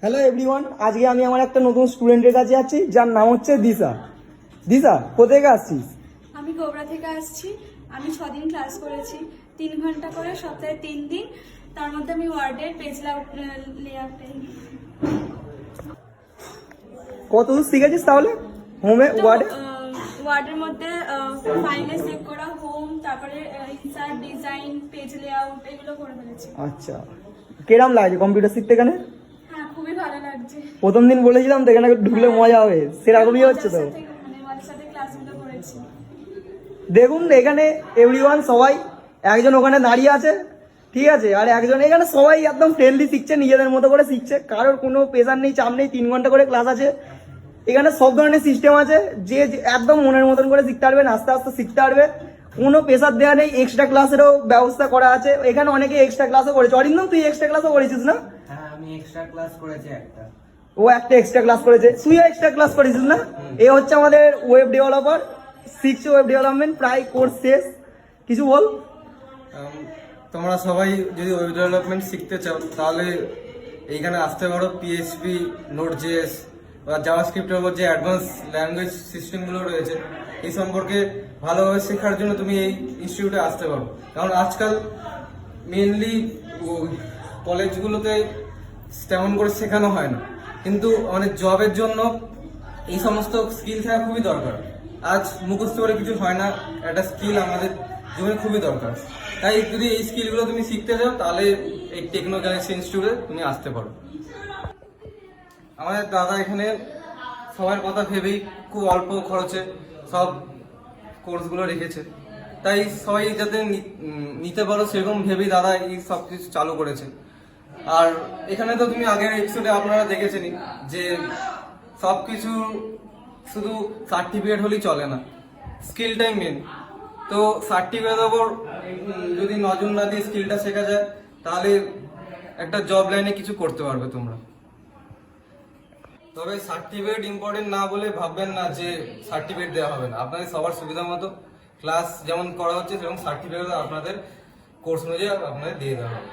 Hello everyone, আজকে আমি আমার একটা নতুন স্টুডেন্টের কাছে আছি যার নাম হচ্ছে দিশা। দিশা, কোথা থেকে আসছিস? আমি গোবরা থেকে আসছি। আমি 6 দিন ক্লাস করেছি, 3 ঘন্টা করে সপ্তাহে 3 দিন। তার মধ্যে আমি ওয়ার্ডের পেজ লেআউটটাই কত দূর শিখেছিস তাহলে হোমে ওয়ার্ডে? ওয়ার্ডের মধ্যে ফাইলে সেভ করা, হোম, তারপরে ইনসার্ট, ডিজাইন, পেজ লেআউট এগুলো করে ফেলেছি। আচ্ছা, কিরম লাগছে কম্পিউটার শিখতে এখানে? হ্যাঁ, খুবই ভালো লাগছে। প্রথম দিন বলেছিলাম তো এখানে ঢুকলে মজা হবে, সেরকমই হচ্ছে তো। মজার সাথে ক্লাসগুলো করেছি। দেখুন এখানে এভরিওয়ান সবাই, একজন ওখানে দাঁড়িয়ে আছে, ঠিক আছে, আর একজন এখানে, সবাই একদম ফ্রেন্ডলি শিখছে, নিজেদের মতো করে শিখছে, কারোর কোনো প্রেশার নেই, চাপ নেই। 3 ঘন্টা করে ক্লাস আছে এখানে, সব ধরনের সিস্টেম আছে, যে একদম মনের মতন করে শিখতে পারবে, আস্তে আস্তে শিখতে পারবে, কোনো প্রেশার দেওয়া নেই। এক্সট্রা ক্লাসেরও ব্যবস্থা করা আছে এখানে, অনেকে এক্সট্রা ক্লাসও করেছে। অরিন্দম, তুই এক্সট্রা ক্লাসও করেছিস না? হ্যাঁ, আমি এক্সট্রা ক্লাস করেছি একটা। ও একটা এক্সট্রা ক্লাস করেছে, তুইও এক্সট্রা ক্লাস করেছিস না? এ হচ্ছে আমাদের ওয়েব ডেভেলপার, শিখছে ওয়েব ডেভেলপমেন্ট, প্রায় কোর্স শেষ। কিছু বল। তোমরা সবাই যদি ওয়েব ডেভেলপমেন্ট শিখতে চাও তাহলে এইখানে আসতে পারো। পিএইচপি, নোড.জেএস বা জাভাস্ক্রিপ্টের উপর যে অ্যাডভান্স ল্যাঙ্গুয়েজ সিস্টেমগুলো রয়েছে এই সম্পর্কে ভালোভাবে শেখার জন্য তুমি এই ইনস্টিটিউটে আসতে পারো। কারণ আজকাল মেনলি কলেজগুলোতে তেমন করে শেখানো হয় না, কিন্তু অনেক জবের জন্য এই সমস্ত স্কিল থাকা খুবই দরকার। আজ মুখস্থ করে কিছু হয় না, একটা স্কিল আমাদের জীবনে খুবই দরকার। তাই যদি এই স্কিলগুলো তুমি শিখতে চাও তাহলে এই টেকনো গ্যালাক্সি ইনস্টিটিউটে তুমি আসতে পারো। আমাদের দাদা এখানে সবার কথা ভেবেই খুব অল্প খরচে সব কোর্সগুলো রেখেছে, তাই সবাই যাতে নিতে পারো সেরকম ভেবেই দাদা এই সব কিছু চালু করেছে। আর এখানে তো তুমি আগের এপিসোডে আপনারা দেখেছেনই যে সব কিছু শুধু সার্টিফিকেট হলেই চলে না, স্কিলটাই মেন। তো সার্টিফিকেটের ওপর যদি নজর না দিয়ে স্কিলটা শেখা যায় তাহলে একটা জব লাইনে কিছু করতে পারবে তোমরা। তবে সার্টিফিকেট ইম্পর্টেন্ট না বলে ভাববেন না যে সার্টিফিকেট দেওয়া হবে না। আপনাদের সবার সুবিধা মতো ক্লাস যেমন করা হচ্ছে সেরকম সার্টিফিকেট আপনাদের কোর্স অনুযায়ী আপনাদের দিয়ে দেওয়া হবে।